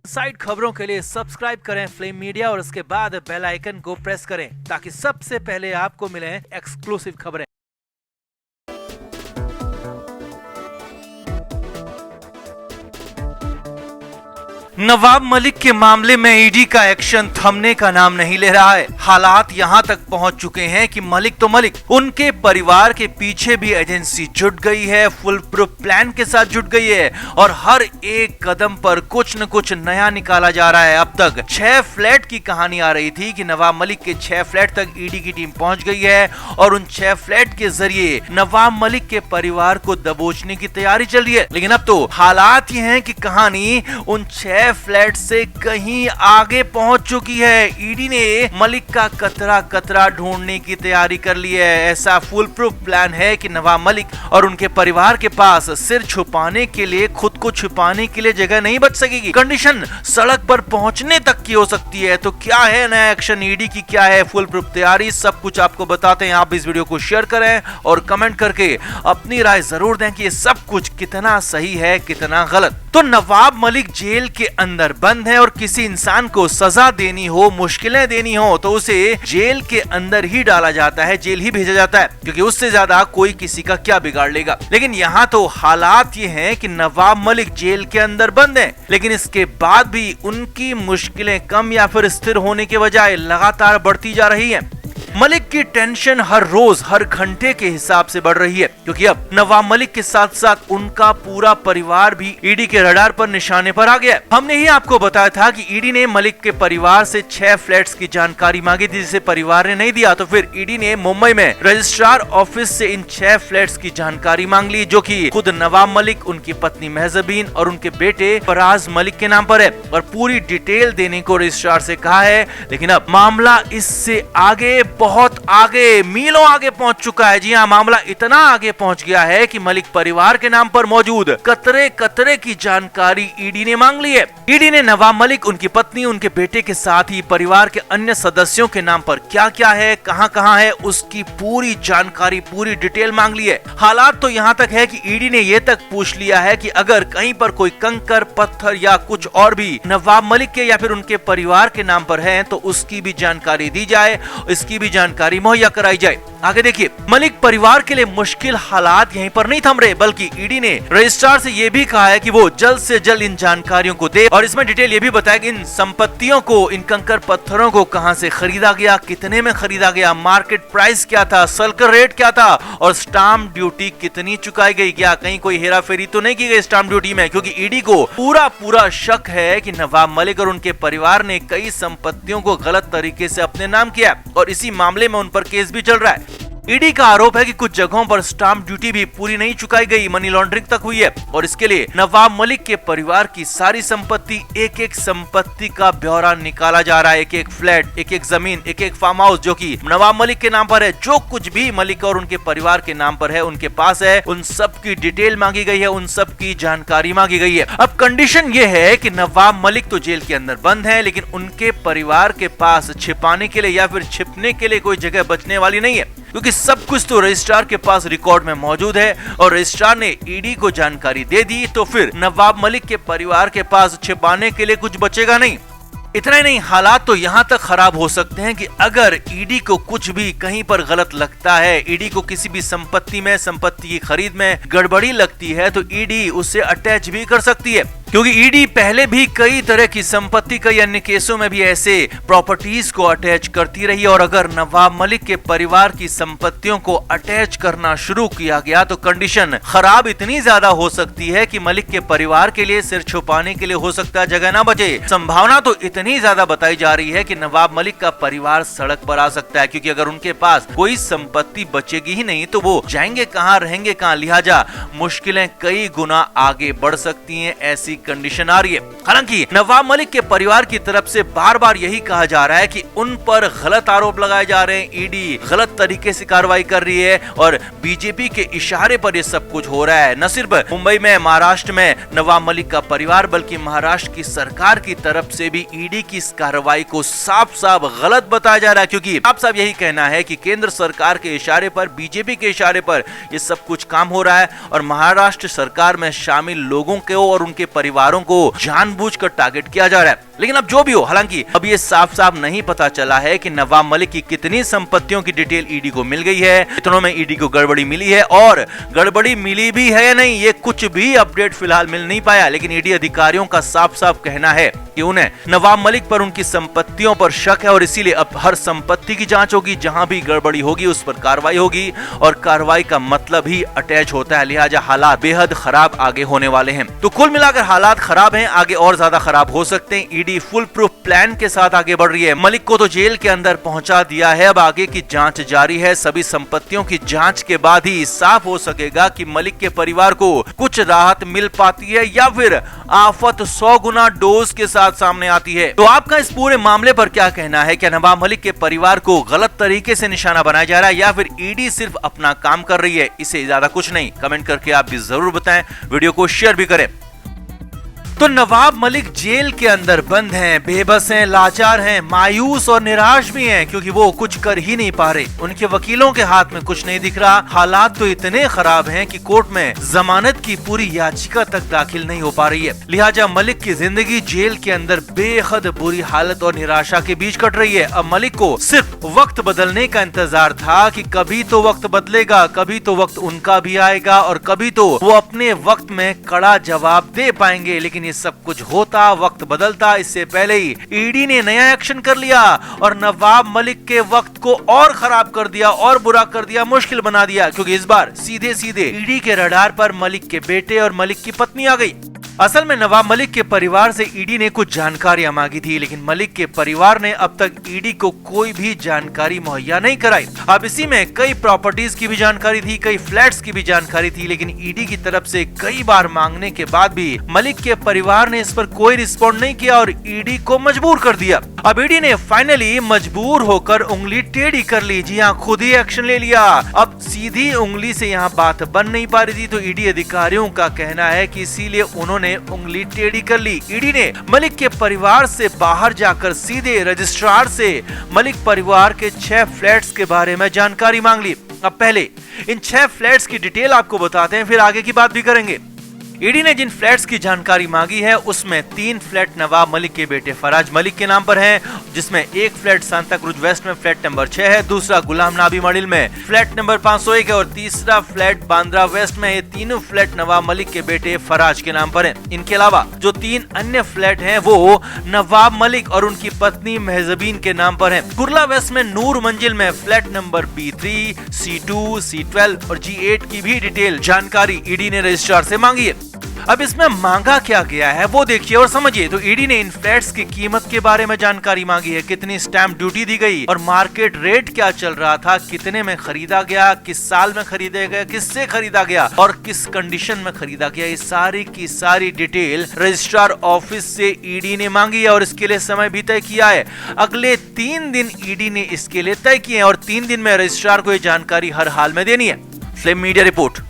Side खबरों के लिए सब्सक्राइब करें फ्लेम मीडिया और उसके बाद बेल आइकन को प्रेस करें ताकि सबसे पहले आपको मिले एक्सक्लूसिव खबरें। नवाब मलिक के मामले में ईडी का एक्शन थमने का नाम नहीं ले रहा है। हालात यहां तक पहुंच चुके हैं कि मलिक तो मलिक, उनके परिवार के पीछे भी एजेंसी जुट गई है, फुल प्रूफ प्लान के साथ जुट गई है और हर एक कदम पर कुछ न कुछ नया निकाला जा रहा है। अब तक 6 फ्लैट की कहानी आ रही थी कि नवाब मलिक के 6 फ्लैट तक ईडी की टीम पहुंच गई है और उन 6 फ्लैट के जरिए नवाब मलिक के परिवार को दबोचने की तैयारी चल रही है। लेकिन अब तो हालात ये हैं कि कहानी उन 6 फ्लैट से कहीं आगे पहुंच चुकी है। ईडी ने मलिक का कतरा कतरा ढूंढने की तैयारी कर ली है। ऐसा फुल प्रूफ प्लान है कि नवाब मलिक और उनके परिवार के पास सिर छुपाने के लिए, खुद को छुपाने के लिए जगह नहीं बच सकेगी। कंडीशन सड़क पर पहुंचने तक की हो सकती है। तो क्या है नया एक्शन ईडी की, क्या है फुल प्रूफ तैयारी, सब कुछ आपको बताते हैं। आप इस वीडियो को शेयर करें और कमेंट करके अपनी राय जरूर दें कि ये सब कुछ कितना सही है, कितना गलत। तो नवाब मलिक जेल के अंदर बंद है और किसी इंसान को सजा देनी हो, मुश्किलें देनी हो तो उसे जेल के अंदर ही डाला जाता है, जेल ही भेजा जाता है, क्योंकि उससे ज्यादा कोई किसी का क्या बिगाड़ लेगा। लेकिन यहाँ तो हालात ये हैं कि नवाब मलिक जेल के अंदर बंद हैं, लेकिन इसके बाद भी उनकी मुश्किलें कम या फिर स्थिर होने के बजाय लगातार बढ़ती जा रही है। मलिक की टेंशन हर रोज हर घंटे के हिसाब से बढ़ रही है, क्योंकि अब नवाब मलिक के साथ साथ उनका पूरा परिवार भी ईडी के रडार पर निशाने पर आ गया है। हमने ही आपको बताया था कि ईडी ने मलिक के परिवार से 6 फ्लैट्स की जानकारी मांगी थी, जिसे परिवार ने नहीं दिया। तो फिर ईडी ने मुंबई में रजिस्ट्रार ऑफिस से इन 6 फ्लैट्स की जानकारी मांग ली, जो कि खुद नवाब मलिक, उनकी पत्नी महजबीन और उनके बेटे फराज मलिक के नाम पर है, और पूरी डिटेल देने को रजिस्ट्रार से कहा है। लेकिन अब मामला इससे आगे, बहुत आगे, मीलों आगे पहुंच चुका है। जी हां, मामला इतना आगे पहुंच गया है कि मलिक परिवार के नाम पर मौजूद कतरे कतरे की जानकारी ईडी ने मांग ली है। ईडी ने नवाब मलिक, उनकी पत्नी, उनके बेटे के साथ ही परिवार के अन्य सदस्यों के नाम पर क्या क्या है, कहां कहां है, उसकी पूरी जानकारी, पूरी डिटेल मांग ली है। हालात तो यहां तक है कि ईडी ने यह तक पूछ लिया है कि अगर कहीं पर कोई कंकर, पत्थर या कुछ और भी नवाब मलिक के या फिर उनके परिवार के नाम पर है तो उसकी भी जानकारी दी जाए, इसकी भी जानकारी मुहैया कराई जाए। आगे देखिए, मलिक परिवार के लिए मुश्किल हालात यहीं पर नहीं थम रहे, बल्कि ईडी ने रजिस्ट्रार से यह भी कहा है कि वो जल्द से जल्द इन जानकारियों को दे और इसमें डिटेल ये भी बताया कि इन संपत्तियों को, इन कंकर पत्थरों को कहां से खरीदा गया, कितने में खरीदा गया, मार्केट प्राइस क्या था, सर्कल रेट क्या था और स्टाम्प ड्यूटी कितनी चुकाई गई। क्या कहीं कोई हेरा फेरी तो नहीं की गई स्टाम्प ड्यूटी में, क्योंकि ईडी को पूरा शक है कि नवाब मलिक और उनके परिवार ने कई संपत्तियों को गलत तरीके से अपने नाम किया और इसी मामले में उन पर केस भी चल रहा है। ईडी का आरोप है कि कुछ जगहों पर स्टाम्प ड्यूटी भी पूरी नहीं चुकाई गई, मनी लॉन्ड्रिंग तक हुई है और इसके लिए नवाब मलिक के परिवार की सारी संपत्ति, एक एक संपत्ति का ब्यौरा निकाला जा रहा है। एक एक फ्लैट, एक एक जमीन, एक एक फार्म हाउस जो कि नवाब मलिक के नाम पर है, जो कुछ भी मलिक और उनके परिवार के नाम पर है, उनके पास है, उन सब की डिटेल मांगी गई है, उन सब की जानकारी मांगी गई है। अब कंडीशन ये है कि नवाब मलिक तो जेल के अंदर बंद है, लेकिन उनके परिवार के पास छिपाने के लिए या फिर छिपने के लिए कोई जगह बचने वाली नहीं है, क्योंकि सब कुछ तो रजिस्ट्रार के पास रिकॉर्ड में मौजूद है और रजिस्ट्रार ने ईडी को जानकारी दे दी। तो फिर नवाब मलिक के परिवार के पास छिपाने के लिए कुछ बचेगा नहीं। इतना ही नहीं, हालात तो यहाँ तक खराब हो सकते हैं कि अगर ईडी को कुछ भी कहीं पर गलत लगता है, ईडी को किसी भी संपत्ति में, संपत्ति की खरीद में गड़बड़ी लगती है तो ईडी उसे अटैच भी कर सकती है, क्योंकि ईडी पहले भी कई तरह की संपत्ति, कई अन्य केसों में भी ऐसे प्रॉपर्टीज को अटैच करती रही। और अगर नवाब मलिक के परिवार की संपत्तियों को अटैच करना शुरू किया गया तो कंडीशन खराब इतनी ज्यादा हो सकती है कि मलिक के परिवार के लिए सिर छुपाने के लिए हो सकता है जगह ना बचे। संभावना तो इतनी ज्यादा बताई जा रही है कि नवाब मलिक का परिवार सड़क पर आ सकता है, क्योंकि अगर उनके पास कोई संपत्ति बचेगी ही नहीं तो वो जाएंगे कहाँ, रहेंगे कहाँ। लिहाजा मुश्किलें कई गुना आगे बढ़ सकती हैं, ऐसी कंडीशन आ रही है। हालांकि नवाब मलिक के परिवार की तरफ से बार बार यही कहा जा रहा है कि उन पर गलत आरोप लगाए जा रहे हैं, ईडी गलत तरीके से कार्रवाई कर रही है और बीजेपी के इशारे पर ये सब कुछ हो रहा है। न सिर्फ मुंबई में, महाराष्ट्र में नवाब मलिक का परिवार, बल्कि महाराष्ट्र की सरकार की तरफ से भी ईडी की इस कार्रवाई को साफ साफ गलत बताया जा रहा है, क्योंकि साफ साफ यही कहना है कि केंद्र सरकार के इशारे पर, बीजेपी के इशारे पर ये सब कुछ काम हो रहा है और महाराष्ट्र सरकार में शामिल लोगों को और उनके परिवारों को जानबूझकर टारगेट किया जा रहा है। लेकिन अब जो भी हो, हालांकि अब ये साफ साफ नहीं पता चला है कि नवाब मलिक की कितनी संपत्तियों की डिटेल ईडी को मिल गई है, इतनों में ईडी को गड़बड़ी मिली है और गड़बड़ी मिली भी है या नहीं, ये कुछ भी अपडेट फिलहाल मिल नहीं पाया। लेकिन ईडी अधिकारियों का साफ साफ कहना है कि उन्हें नवाब मलिक पर उनकी संपत्तियों पर शक है और इसीलिए अब हर संपत्ति की जांच होगी, जहां भी गड़बड़ी होगी उस पर कार्रवाई होगी और कार्रवाई का मतलब ही अटैच होता है। लिहाजा हालात बेहद खराब आगे होने वाले हैं। तो कुल मिलाकर हालात खराब हैं, आगे और ज्यादा खराब हो सकते हैं। ईडी फुल प्रूफ प्लान के साथ आगे बढ़ रही है। मलिक को तो जेल के अंदर पहुंचा दिया है, अब आगे की जांच जारी है। सभी संपत्तियों की जांच के बाद ही साफ हो सकेगा कि मलिक के परिवार को कुछ राहत मिल पाती है या फिर आफत 100 गुना डोज के साथ सामने आती है। तो आपका इस पूरे मामले पर क्या कहना है? क्या नवाब मलिक के परिवार को गलत तरीके से निशाना बनाया जा रहा है या फिर ईडी सिर्फ अपना काम कर रही है? इससे ज्यादा कुछ नहीं, कमेंट करके आप भी जरूर बताएं, वीडियो को शेयर भी करें। तो नवाब मलिक जेल के अंदर बंद हैं, बेबस हैं, लाचार हैं, मायूस और निराश भी हैं क्योंकि वो कुछ कर ही नहीं पा रहे। उनके वकीलों के हाथ में कुछ नहीं दिख रहा। हालात तो इतने खराब हैं कि कोर्ट में जमानत की पूरी याचिका तक दाखिल नहीं हो पा रही है। लिहाजा मलिक की जिंदगी जेल के अंदर बेहद बुरी हालत और निराशा के बीच कट रही है। अब मलिक को सिर्फ वक्त बदलने का इंतजार था कि कभी तो वक्त बदलेगा, कभी तो वक्त उनका भी आएगा और कभी तो वो अपने वक्त में कड़ा जवाब दे पाएंगे। लेकिन ये सब कुछ होता, वक्त बदलता, इससे पहले ही ईडी ने नया एक्शन कर लिया और नवाब मलिक के वक्त को और खराब कर दिया और बुरा कर दिया, मुश्किल बना दिया। क्योंकि इस बार सीधे सीधे ईडी के रडार पर मलिक के बेटे और मलिक की पत्नी आ गई। असल में नवाब मलिक के परिवार से ईडी ने कुछ जानकारियां मांगी थी, लेकिन मलिक के परिवार ने अब तक ईडी को कोई भी जानकारी मुहैया नहीं कराई। अब इसी में कई प्रॉपर्टीज की भी जानकारी थी, कई फ्लैट्स की भी जानकारी थी, लेकिन ईडी की तरफ से कई बार मांगने के बाद भी मलिक के परिवार ने इस पर कोई रिस्पॉन्ड नहीं किया और ईडी को मजबूर कर दिया। अब ईडी ने फाइनली मजबूर होकर उंगली टेढ़ी कर ली। जी हाँ, खुद ही एक्शन ले लिया। अब सीधी उंगली से यहाँ बात बन नहीं पा रही थी, तो ईडी अधिकारियों का कहना है कि इसीलिए उन्होंने उंगली टेढ़ी कर ली। ईडी ने मलिक के परिवार से बाहर जाकर सीधे रजिस्ट्रार से मलिक परिवार के 6 फ्लैट्स के बारे में जानकारी मांग ली। अब पहले इन 6 फ्लैट्स की डिटेल आपको बताते हैं, फिर आगे की बात भी करेंगे। ईडी ने जिन फ्लैट्स की जानकारी मांगी है उसमें 3 फ्लैट नवाब मलिक के बेटे फराज मलिक के नाम पर हैं, जिसमें एक फ्लैट सांता क्रूज वेस्ट में फ्लैट नंबर 6 है, दूसरा गुलाम नबी मॉडल में फ्लैट नंबर 501 है और तीसरा फ्लैट बांद्रा वेस्ट में। ये तीनों फ्लैट नवाब मलिक के बेटे फराज के नाम पर हैं। इनके अलावा जो 3 अन्य फ्लैट हैं वो नवाब मलिक और उनकी पत्नी महजबीन के नाम पर हैं। कुर्ला वेस्ट में नूर मंजिल में flat number B3, C2, C12 और G8 की भी डिटेल जानकारी ईडी ने रजिस्ट्रार से मांगी है। अब इसमें मांगा क्या गया है वो देखिए और समझिए। तो ईडी ने इन फ्लैट्स की कीमत के बारे में जानकारी मांगी है, कितनी स्टैंप ड्यूटी दी गई और मार्केट रेट क्या चल रहा था, कितने में खरीदा गया, किस साल में खरीदा गया, किससे खरीदा गया और किस कंडीशन में खरीदा गया। ये सारी की सारी डिटेल रजिस्ट्रार ऑफिस से ईडी ने मांगी है और इसके लिए समय भी तय किया है। अगले 3 दिन ईडी ने इसके लिए तय किए हैं और 3 दिन में रजिस्ट्रार को ये जानकारी हर हाल में देनी है। Flame media report.